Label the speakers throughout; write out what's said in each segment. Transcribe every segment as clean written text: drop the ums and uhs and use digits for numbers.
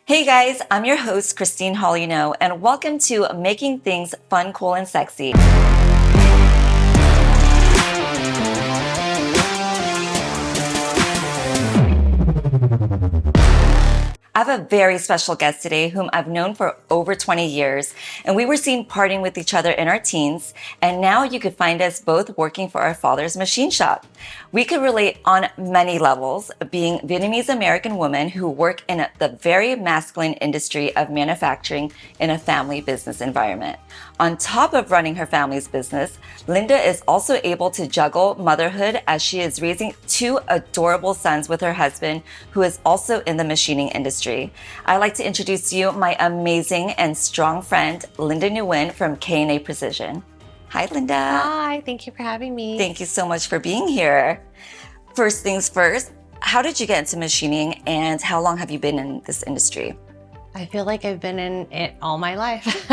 Speaker 1: Hey guys, I'm your host, Christine Holly Ngo, and welcome to Making Things Fun, Cool, and Sexy. I have a very special guest today whom I've known for over 20 years, and we were seen partying with each other in our teens, and now you could find us both working for our father's machine shop. We could relate on many levels, being Vietnamese American women who work in the very masculine industry of manufacturing in a family business environment. On top of running her family's business, Linda is also able to juggle motherhood as she is raising two adorable sons with her husband, who is also in the machining industry. I'd like to introduce you my amazing and strong friend, Linda Nguyen from K&A Precision. Hi, Linda.
Speaker 2: Hi, thank you for having me.
Speaker 1: Thank you so much for being here. First things first, how did you get into machining and how long have you been in this industry?
Speaker 2: I feel like I've been in it all my life.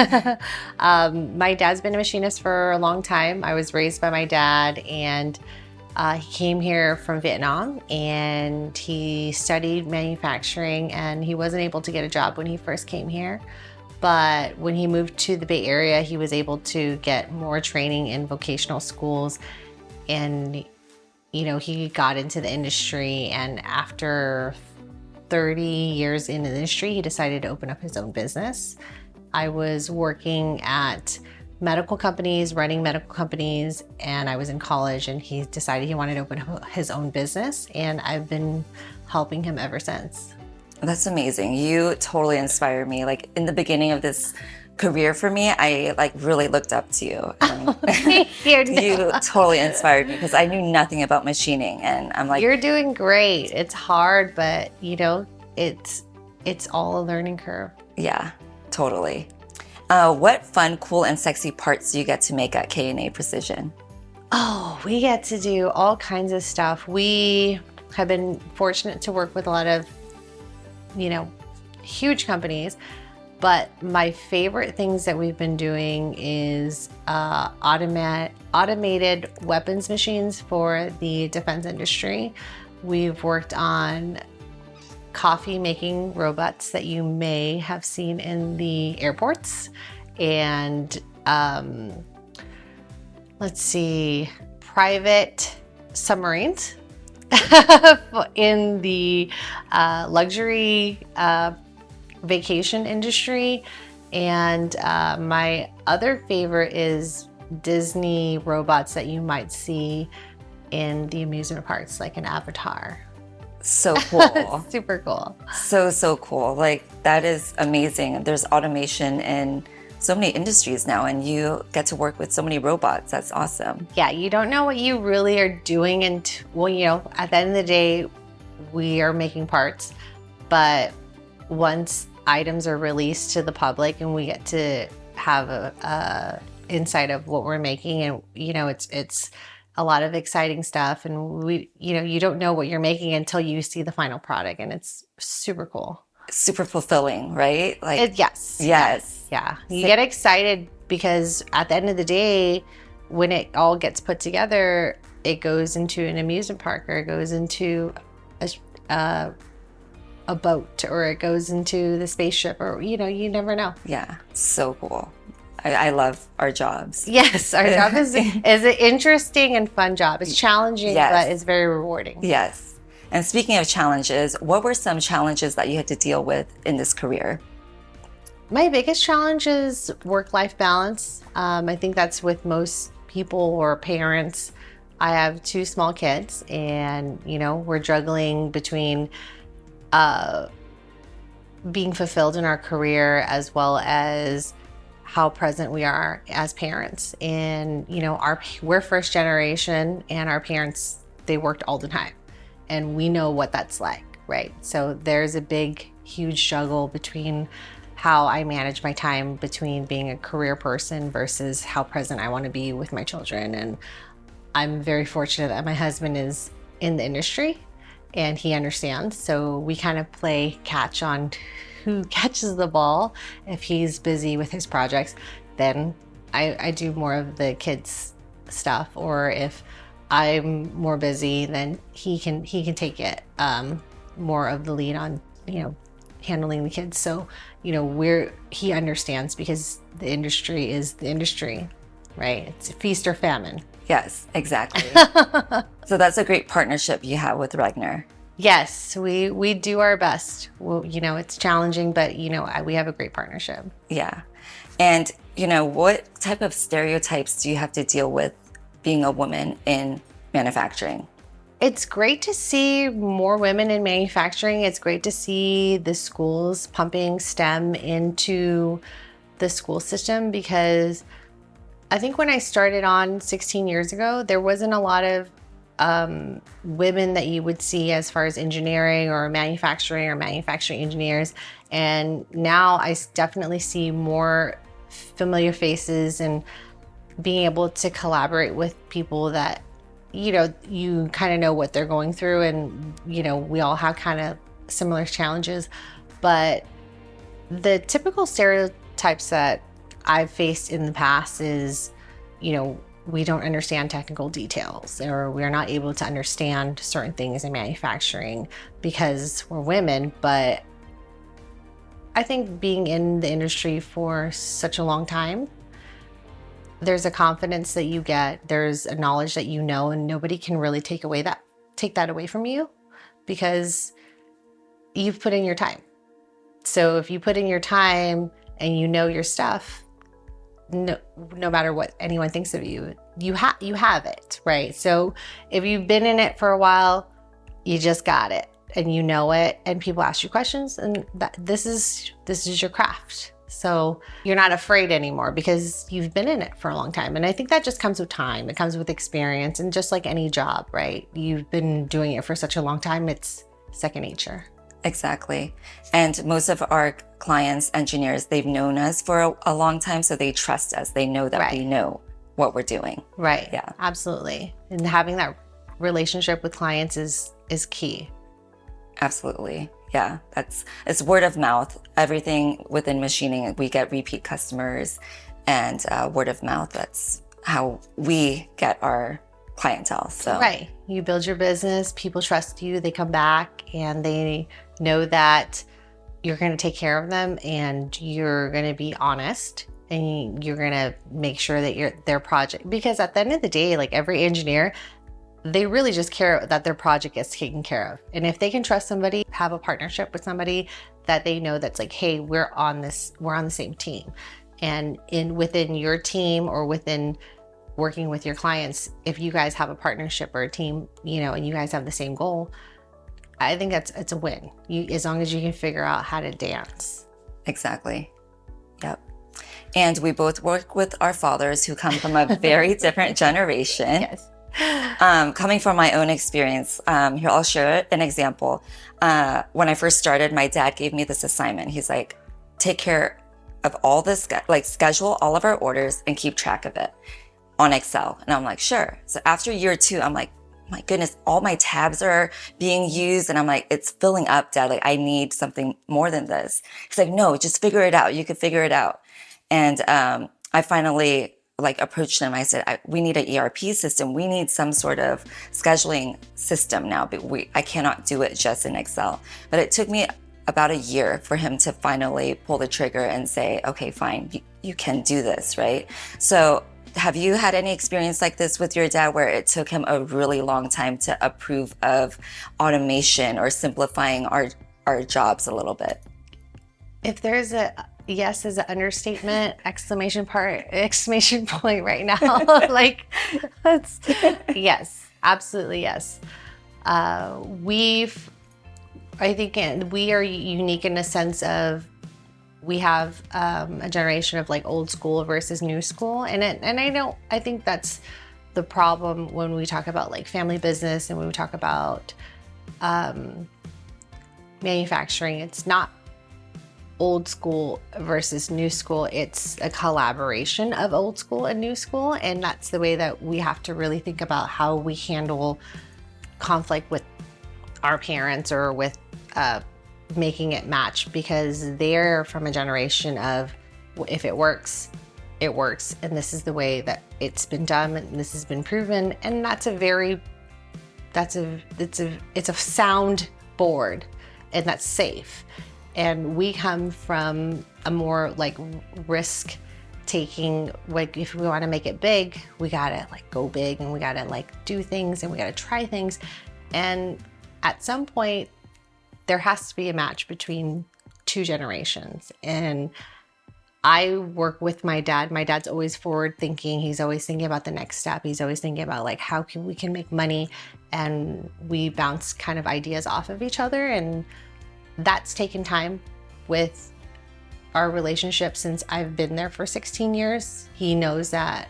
Speaker 2: My dad's been a machinist for a long time. I was raised by my dad, and he came here from Vietnam and he studied manufacturing, and he wasn't able to get a job when he first came here. But when he moved to the Bay Area, he was able to get more training in vocational schools, and he got into the industry, and after 30 years in the industry, he decided to open up his own business. I was working at medical companies, running medical companies, and I was in college, and he decided he wanted to open up his own business, and I've been helping him ever since.
Speaker 1: That's amazing. You totally inspire me. Like in the beginning of this career for me, I really looked up to you. You totally inspired me because I knew nothing about machining, and I'm like,
Speaker 2: you're doing great. It's hard, but it's all a learning curve.
Speaker 1: Yeah, totally. What fun, cool, and sexy parts do you get to make at K&A Precision?
Speaker 2: Oh, we get to do all kinds of stuff. We have been fortunate to work with a lot of, huge companies. But my favorite things that we've been doing is automated weapons machines for the defense industry. We've worked on coffee making robots that you may have seen in the airports. And private submarines in the luxury vacation industry. And my other favorite is Disney robots that you might see in the amusement parks, like an Avatar.
Speaker 1: So cool.
Speaker 2: Super cool.
Speaker 1: So cool. That is amazing. There's automation in so many industries now, and you get to work with so many robots. That's awesome.
Speaker 2: Yeah, you don't know what you really are doing. And at the end of the day, we are making parts, but once items are released to the public and we get to have a insight of what we're making, and it's a lot of exciting stuff, and you don't know what you're making until you see the final product, and it's super cool,
Speaker 1: super fulfilling, right?
Speaker 2: Yes yeah, you get excited because at the end of the day, when it all gets put together, it goes into an amusement park, or it goes into a boat, or it goes into the spaceship, or you never know.
Speaker 1: Yeah, so cool. I love our jobs.
Speaker 2: Yes, our job is an interesting and fun job. It's challenging,
Speaker 1: yes,
Speaker 2: but it's very rewarding.
Speaker 1: Yes. And speaking of challenges, what were some challenges that you had to deal with in this career?
Speaker 2: My biggest challenge is work-life balance. I think that's with most people or parents. I have two small kids, and we're juggling between being fulfilled in our career as well as how present we are as parents. And we're first generation, and our parents, they worked all the time, and we know what that's like, right? So there's a big, huge juggle between how I manage my time between being a career person versus how present I want to be with my children. And I'm very fortunate that my husband is in the industry and he understands. So we kind of play catch on who catches the ball. If he's busy with his projects, then I do more of the kids stuff, or if I'm more busy, then he can take it more of the lead on handling the kids. So, he understands because the industry is the industry, right? It's feast or famine.
Speaker 1: Yes, exactly. So that's a great partnership you have with Regner.
Speaker 2: Yes, we do our best. Well, it's challenging, but we have a great partnership.
Speaker 1: Yeah. And what type of stereotypes do you have to deal with being a woman in manufacturing?
Speaker 2: It's great to see more women in manufacturing. It's great to see the schools pumping STEM into the school system, because I think when I started on 16 years ago, there wasn't a lot of women that you would see as far as engineering or manufacturing engineers. And now I definitely see more familiar faces and being able to collaborate with people that, you kind of know what they're going through, and, we all have kind of similar challenges. But the typical stereotypes that I've faced in the past is, we don't understand technical details, or we're not able to understand certain things in manufacturing because we're women. But I think being in the industry for such a long time, there's a confidence that you get, there's a knowledge that and nobody can really take that away from you, because you've put in your time. So if you put in your time and your stuff, no matter what anyone thinks of you, you have it, right? So if you've been in it for a while, you just got it, and it, and people ask you questions, and this is your craft. So you're not afraid anymore because you've been in it for a long time. And I think that just comes with time. It comes with experience, and just like any job, right? You've been doing it for such a long time, it's second nature.
Speaker 1: Exactly. And most of our clients, engineers, they've known us for a long time, so they trust us. They know that we know what we're doing.
Speaker 2: Right.
Speaker 1: Yeah.
Speaker 2: Absolutely. And having that relationship with clients is key.
Speaker 1: Absolutely. Yeah. It's word of mouth. Everything within machining, we get repeat customers, and word of mouth. That's how we get our clientele. So
Speaker 2: right. You build your business, people trust you, they come back, and they know that you're going to take care of them, and you're going to be honest, and you're going to make sure that their project, because at the end of the day, like every engineer, they really just care that their project gets taken care of. And if they can trust somebody, have a partnership with somebody that they know that's like, hey, we're on the same team. And within your team, or within working with your clients, if you guys have a partnership or a team, and you guys have the same goal, I think it's a win. As long as you can figure out how to dance.
Speaker 1: Exactly. Yep. And we both work with our fathers, who come from a very different generation.
Speaker 2: Yes.
Speaker 1: Coming from my own experience, here, I'll share an example. When I first started, my dad gave me this assignment. He's like, take care of all this, schedule all of our orders and keep track of it on Excel. And I'm like, sure. So after year 2, I'm like, my goodness, all my tabs are being used. And I'm like, it's filling up, Dad. Like, I need something more than this. He's like, no, just figure it out. You could figure it out. And I finally approached him. I said, we need an ERP system. We need some sort of scheduling system now, but I cannot do it just in Excel. But it took me about a year for him to finally pull the trigger and say, okay, fine, you can do this, right? So have you had any experience like this with your dad, where it took him a really long time to approve of automation or simplifying our jobs a little bit?
Speaker 2: If there's a yes is an understatement, exclamation point right now. That's yes, absolutely yes. I think we are unique in the sense of we have a generation of old school versus new school, and I think that's the problem when we talk about family business, and when we talk about manufacturing. It's not old school versus new school. It's a collaboration of old school and new school, and that's the way that we have to really think about how we handle conflict with our parents, or with making it match, because they're from a generation of, if it works, it works, and this is the way that it's been done, and this has been proven, and it's a sound board, and that's safe. And we come from a more like risk taking, like if we want to make it big, we gotta like go big and we gotta like do things and we gotta try things. And at some point, there has to be a match between two generations. And I work with my dad. My dad's always forward thinking. He's always thinking about the next step. He's always thinking about like how we can make money, and we bounce kind of ideas off of each other. And that's taken time with our relationship since I've been there for 16 years. He knows that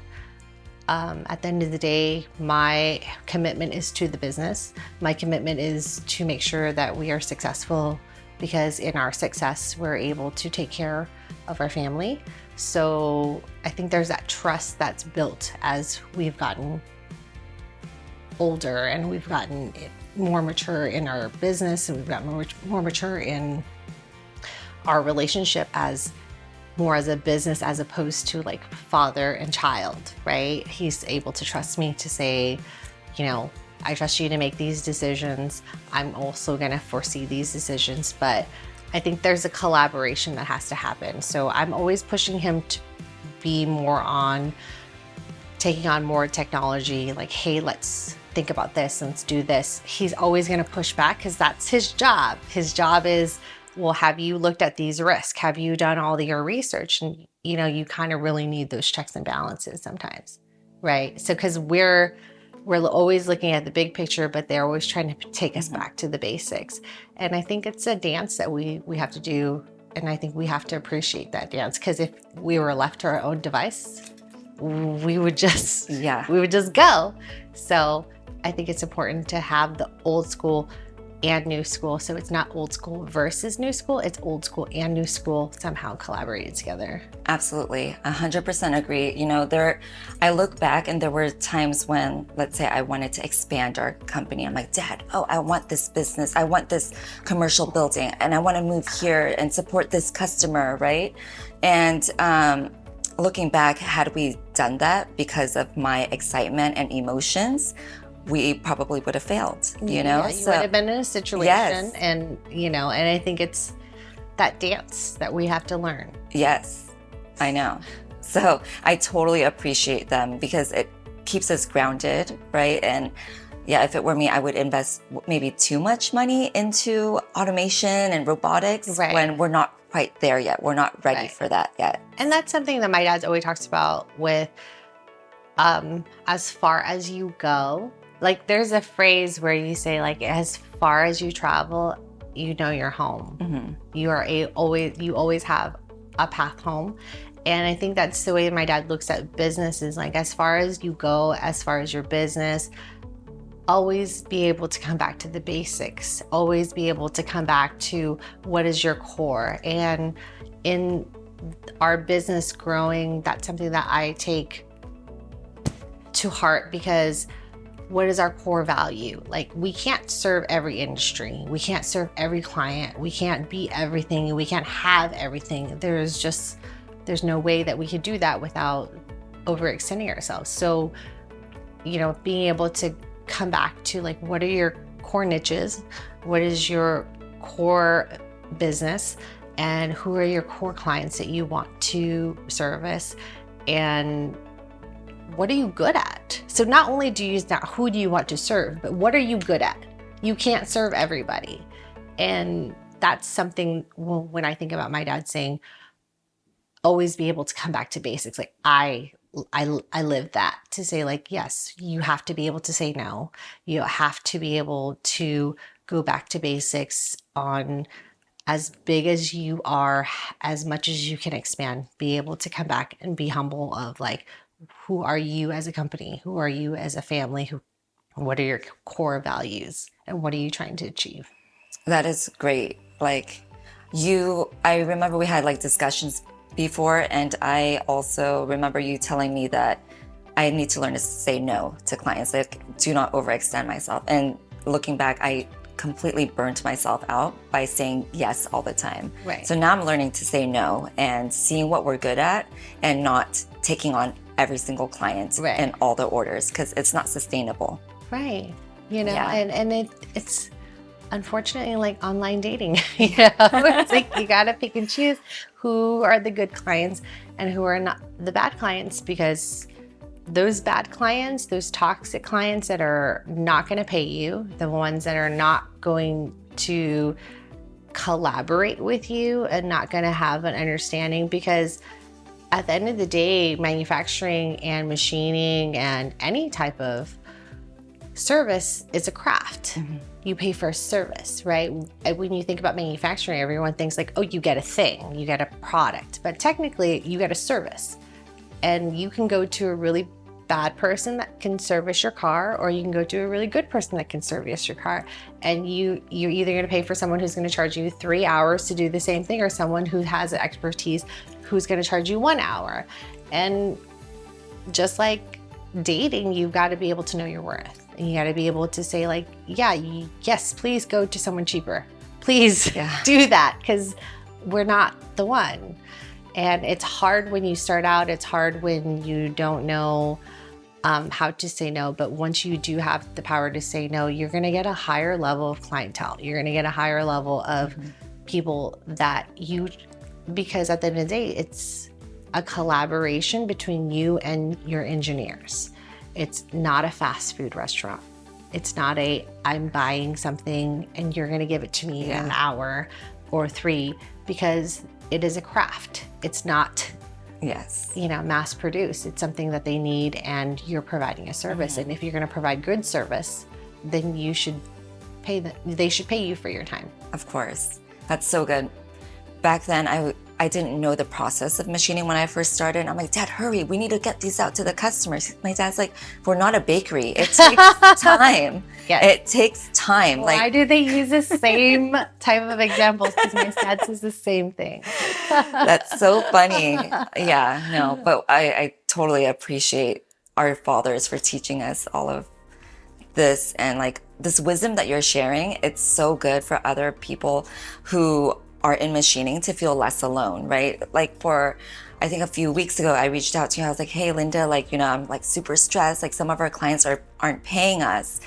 Speaker 2: at the end of the day, my commitment is to the business. My commitment is to make sure that we are successful, because in our success, we're able to take care of our family. So I think there's that trust that's built as we've gotten older and we've gotten more mature in our business, and we've gotten more mature in our relationship as more as a business as opposed to like father and child, right? He's able to trust me to say, you know, I trust you to make these decisions. I'm also going to foresee these decisions, but I think there's a collaboration that has to happen. So I'm always pushing him to be more on taking on more technology, like, hey, let's think about this, let's do this. He's always going to push back because that's his job. His job is, well, have you looked at these risks? Have you done all your research? And, you know, you kind of really need those checks and balances sometimes, right? So, because we're always looking at the big picture, but they're always trying to take us back to the basics. And I think it's a dance that we have to do. And I think we have to appreciate that dance, because if we were left to our own device, we would just go. So I think it's important to have the old school and new school. So it's not old school versus new school, it's old school and new school somehow collaborated together.
Speaker 1: Absolutely, 100% agree. You know, I look back and there were times when, let's say I wanted to expand our company. I'm like, Dad, I want this business, I want this commercial building, and I want to move here and support this customer, right? And looking back, had we done that because of my excitement and emotions, we probably would have failed, you know?
Speaker 2: Yeah, you would have been in a situation, yes. And, you know, and I think it's that dance that we have to learn.
Speaker 1: Yes, I know. So I totally appreciate them because it keeps us grounded, right? And yeah, if it were me, I would invest maybe too much money into automation and robotics when we're not quite there yet. We're not ready for that yet.
Speaker 2: And that's something that my dad's always talks about with, as far as you go. Like, there's a phrase where you say, like, as far as you travel, you know you're home. Mm-hmm. You always have a path home. And I think that's the way my dad looks at business, is like, as far as you go, as far as your business, always be able to come back to the basics. Always be able to come back to what is your core. And in our business growing, that's something that I take to heart, because what is our core value? Like, we can't serve every industry. We can't serve every client. We can't be everything. We can't have everything. There's no way that we could do that without overextending ourselves. So, you know, being able to come back to, like, what are your core niches? What is your core business? And who are your core clients that you want to service? And what are you good at? So not only do you use that, who do you want to serve, but what are you good at? You can't serve everybody. And that's something, when I think about my dad saying, always be able to come back to basics. Like, I live that, to say, like, yes, you have to be able to say no. You have to be able to go back to basics on as big as you are, as much as you can expand, be able to come back and be humble of, like, who are you as a company? Who are you as a family? What are your core values? And what are you trying to achieve?
Speaker 1: That is great. Like, I remember we had like discussions before, and I also remember you telling me that I need to learn to say no to clients. Like, do not overextend myself. And looking back, I completely burnt myself out by saying yes all the time.
Speaker 2: Right.
Speaker 1: So now I'm learning to say no and seeing what we're good at and not taking on every single client and all the orders, because it's not sustainable.
Speaker 2: Right. You know,
Speaker 1: yeah.
Speaker 2: and it's unfortunately, like online dating, it's like you gotta pick and choose who are the good clients and who are not the bad clients, because those bad clients, those toxic clients that are not going to pay you, the ones that are not going to collaborate with you and not going to have an understanding, because at the end of the day, manufacturing and machining and any type of service is a craft. You pay for a service, right? When you think about manufacturing, everyone thinks like, oh, you get a thing, you get a product, but technically you get a service. And you can go to a really bad person that can service your car, or you can go to a really good person that can service your car. And you're either going to pay for someone who's going to charge you 3 hours to do the same thing, or someone who has expertise who's going to charge you 1 hour. And just like dating, you've got to be able to know your worth. And you got to be able to say like, yeah, yes, please go to someone cheaper. Please do that, because we're not the one. And it's hard when you start out. It's hard when you don't know how to say no. But once you do have the power to say no, you're going to get a higher level of clientele. You're going to get a higher level of people that because at the end of the day, it's a collaboration between you and your engineers. It's not a fast food restaurant. It's not I'm buying something and you're going to give it to me in an hour or 3, because it is a craft. It's not, mass produced. It's something that they need, and you're providing a service. And if you're going to provide good service, then you should they should pay you for your time.
Speaker 1: Of course. That's so good. Back then, I didn't know the process of machining when I first started. I'm like, Dad, hurry, we need to get these out to the customers. My dad's like, we're not a bakery. It takes time. It takes time.
Speaker 2: Why do they use the same type of examples? Because my dad says the same thing.
Speaker 1: That's so funny. Yeah, no, but I totally appreciate our fathers for teaching us all of this, and like this wisdom that you're sharing. It's so good for other people who are in machining to feel less alone, right? Like I think a few weeks ago, I reached out to you. I was like, hey, Linda, I'm like super stressed. Like some of our clients aren't paying us.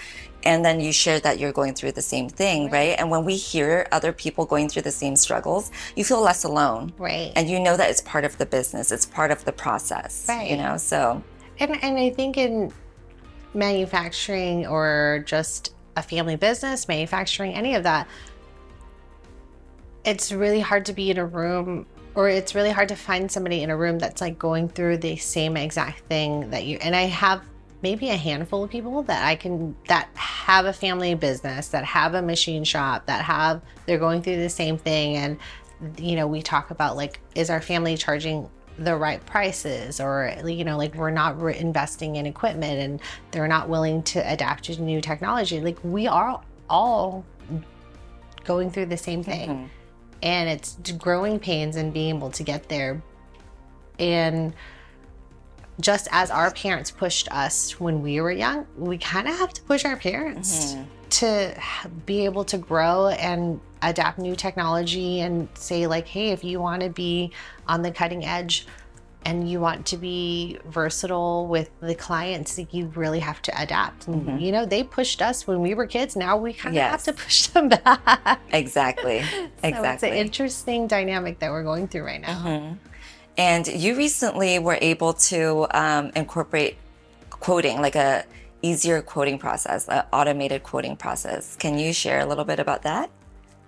Speaker 1: And then you shared that you're going through the same thing, right? And when we hear other people going through the same struggles, you feel less alone.
Speaker 2: Right.
Speaker 1: And you know that it's part of the business. It's part of the process, so.
Speaker 2: And I think in manufacturing, or just a family business, manufacturing, any of that, it's really hard to be in a room, or it's really hard to find somebody in a room that's like going through the same exact thing that you, and I have maybe a handful of people that have a family business, that have a machine shop, they're going through the same thing. And, we talk about like, is our family charging the right prices, or, like we're not investing in equipment and they're not willing to adapt to new technology. Like we are all going through the same thing. And it's growing pains and being able to get there. And just as our parents pushed us when we were young, we kind of have to push our parents to be able to grow and adapt new technology, and say like, hey, if you want to be on the cutting edge and you want to be versatile with the clients, you really have to adapt. And, they pushed us when we were kids. Now we kind of have to push them back.
Speaker 1: Exactly.
Speaker 2: So it's an interesting dynamic that we're going through right now.
Speaker 1: And you recently were able to incorporate quoting, like a easier quoting process, an automated quoting process. Can you share a little bit about that?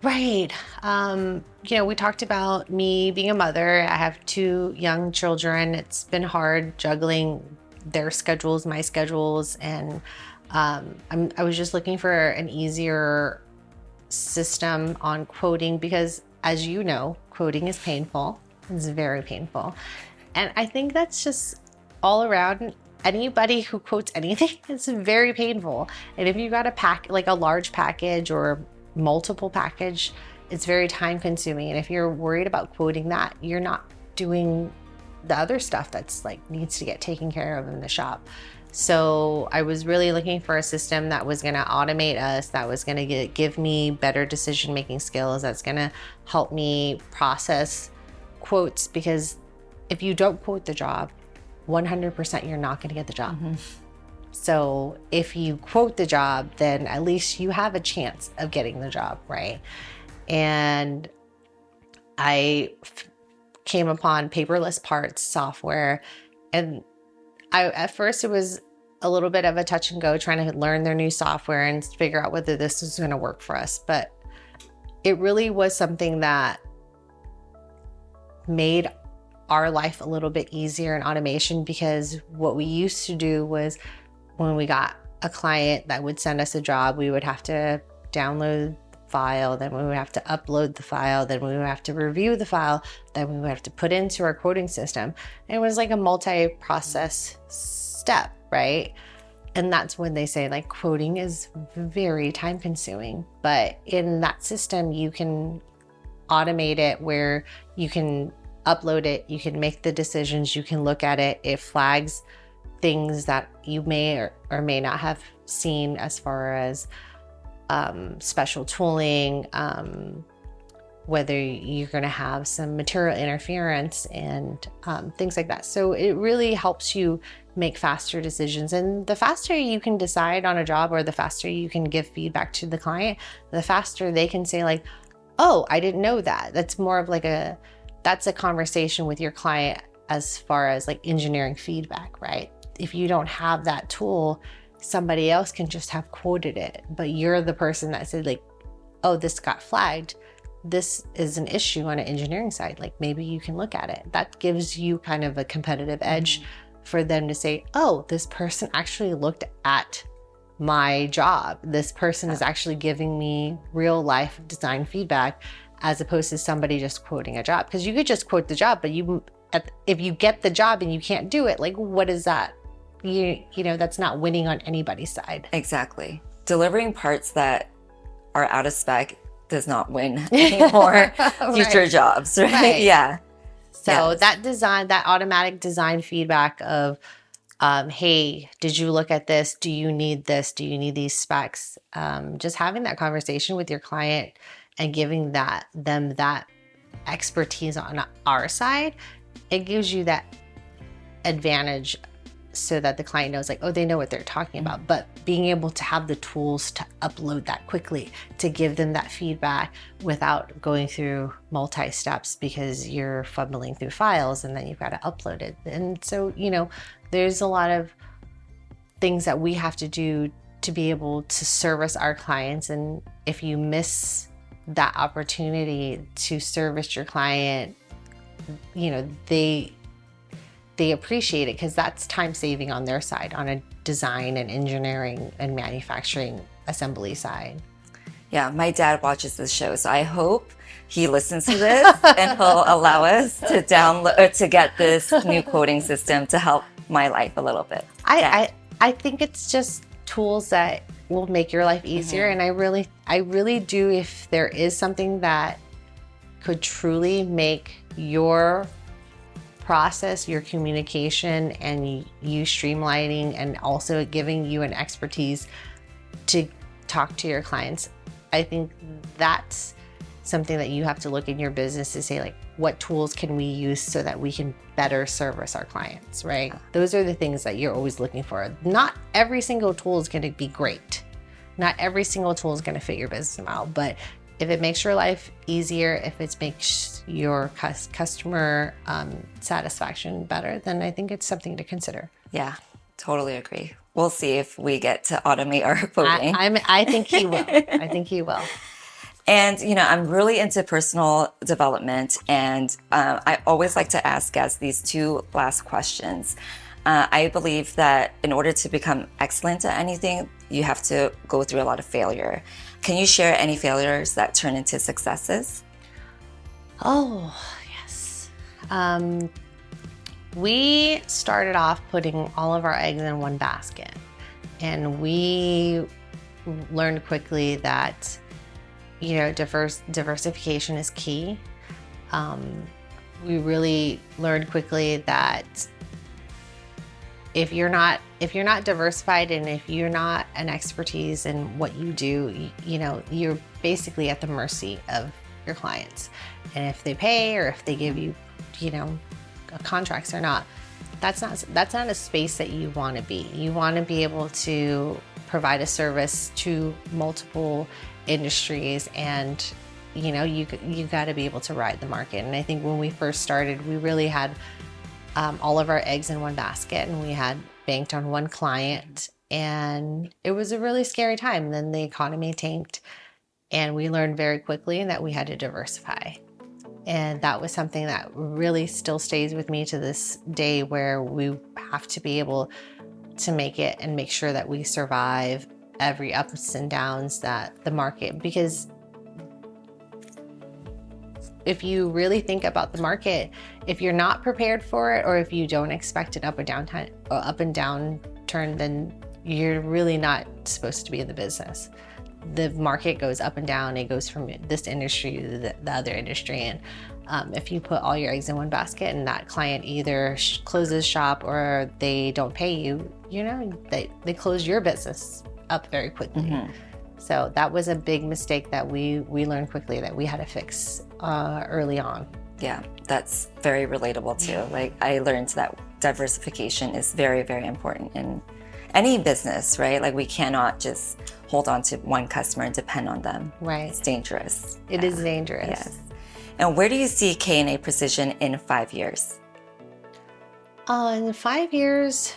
Speaker 2: Right. We talked about me being a mother. I have 2 young children. It's been hard juggling their schedules, my schedules, and I was just looking for an easier system on quoting, because as you know, quoting is painful. It's very painful. And I think that's just all around. Anybody who quotes anything, it's very painful. And if you got a large package or multiple package, it's very time consuming. And if you're worried about quoting that, you're not doing the other stuff that's like needs to get taken care of in the shop. So I was really looking for a system that was going to automate us, that was going to give me better decision making skills, that's going to help me process quotes, because if you don't quote the job, 100% you're not going to get the job. So if you quote the job, then at least you have a chance of getting the job, right? And I came upon paperless parts software, and at first it was a little bit of a touch and go trying to learn their new software and figure out whether this was going to work for us. But it really was something that made our life a little bit easier in automation, because what we used to do was when we got a client that would send us a job, we would have to download the file, then we would have to upload the file, then we would have to review the file, then we would have to put into our quoting system. And it was like a multi-process step, right? And that's when they say like quoting is very time consuming. But in that system, you can automate it where you can upload it, you can make the decisions, you can look at it, it flags things that you may or may not have seen as far as special tooling, whether you're going to have some material interference and things like that. So it really helps you make faster decisions. And the faster you can decide on a job, or the faster you can give feedback to the client, the faster they can say like, oh, I didn't know that. That's more of like that's a conversation with your client as far as like engineering feedback, right? If you don't have that tool, somebody else can just have quoted it, but you're the person that said like, oh, this got flagged. This is an issue on an engineering side. Like maybe you can look at it. That gives you kind of a competitive edge for them to say, oh, this person actually looked at my job. This person is actually giving me real life design feedback, as opposed to somebody just quoting a job. Because you could just quote the job, but if you get the job and you can't do it, like what is that? You know, that's not winning on anybody's side.
Speaker 1: Exactly. Delivering parts that are out of spec does not win anymore future jobs, right? Yeah.
Speaker 2: So that automatic design feedback of, hey, did you look at this? Do you need this? Do you need these specs? Just having that conversation with your client and giving them that expertise on our side, it gives you that advantage so that the client knows like, oh, they know what they're talking about. But being able to have the tools to upload that quickly, to give them that feedback without going through multi-steps, because you're fumbling through files and then you've got to upload it. And so, you know, there's a lot of things that we have to do to be able to service our clients. And if you miss that opportunity to service your client, you know, they appreciate it, because that's time saving on their side, on a design and engineering and manufacturing assembly side.
Speaker 1: Yeah, my dad watches this show, so I hope he listens to this and he'll allow us to download or to get this new quoting system to help my life a little bit.
Speaker 2: I think it's just tools that will make your life easier. And I really do, if there is something that could truly make your process, your communication, and you streamlining, and also giving you an expertise to talk to your clients, I think that's something that you have to look in your business to say like, what tools can we use so that we can better service our clients, right? Those are the things that you're always looking for. Not every single tool is going to be great. Not every single tool is going to fit your business model, but if it makes your life easier, if it makes your customer satisfaction better, then I think it's something to consider.
Speaker 1: Yeah, totally agree. We'll see if we get to automate our quoting.
Speaker 2: I think he will. I think he will.
Speaker 1: And, you know, I'm really into personal development, and I always like to ask guests these two last questions. I believe that in order to become excellent at anything, you have to go through a lot of failure. Can you share any failures that turn into successes?
Speaker 2: Oh, yes. We started off putting all of our eggs in one basket, and we learned quickly that, you know, diversification is key. We really learned quickly that if you're not diversified, and if you're not an expertise in what you do, you know, you're basically at the mercy of your clients. And if they pay, or if they give you, you know, contracts or not. that's not a space that you want to be. You want to be able to provide a service to multiple industries, and you got to be able to ride the market. And I think when we first started, we really had all of our eggs in one basket, and we had banked on one client, and it was a really scary time. Then the economy tanked, and we learned very quickly that we had to diversify. And that was something that really still stays with me to this day, where we have to be able to make it and make sure that we survive every ups and downs that the market, because if you really think about the market, if you're not prepared for it, or if you don't expect an up and down turn, then you're really not supposed to be in the business. The market goes up and down. It goes from this industry to the other industry. And if you put all your eggs in one basket and that client either closes shop or they don't pay you, they close your business up very quickly. Mm-hmm. So that was a big mistake that we learned quickly that we had to fix early on.
Speaker 1: Yeah, that's very relatable too. Like, I learned that diversification is very, very important in any business, right? Like, we cannot just hold on to one customer and depend on them.
Speaker 2: Right.
Speaker 1: It's dangerous.
Speaker 2: It is dangerous.
Speaker 1: Yes. And where do you see K&A Precision in 5 years?
Speaker 2: In 5 years,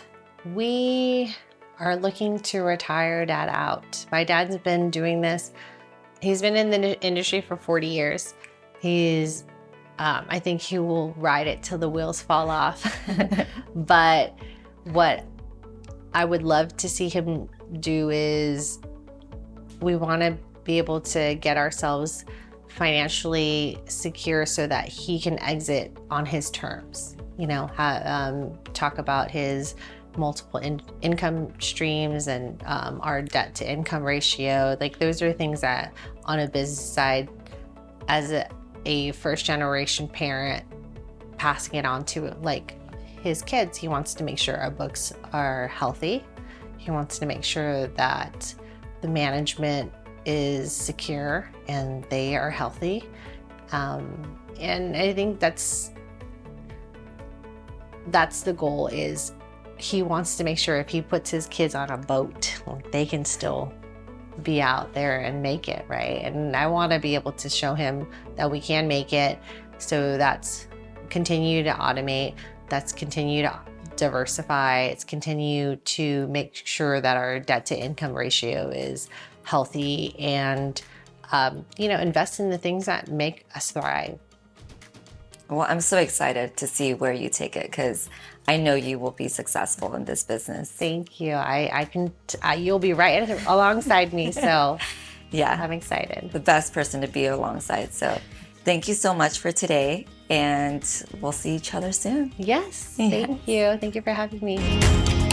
Speaker 2: we are looking to retire Dad out. My dad's been doing this. He's been in the industry for 40 years. I think he will ride it till the wheels fall off. But what I would love to see him do is, we want to be able to get ourselves financially secure so that he can exit on his terms. Talk about his multiple income streams and our debt to income ratio. Like, those are things that on a business side, as a first generation parent, passing it on to like his kids, he wants to make sure our books are healthy. He wants to make sure that the management is secure and they are healthy. And I think that's the goal. Is he wants to make sure if he puts his kids on a boat, they can still be out there and make it, right? And I want to be able to show him that we can make it. So that's continue to automate, that's continue to diversify, it's continue to make sure that our debt to income ratio is healthy, and invest in the things that make us thrive.
Speaker 1: Well, I'm so excited to see where you take it, because I know you will be successful in this business.
Speaker 2: Thank you. You'll be right alongside me. So
Speaker 1: yeah,
Speaker 2: I'm excited.
Speaker 1: The best person to be alongside. So thank you so much for today, and we'll see each other soon.
Speaker 2: Yes. Thank you. Thank you for having me.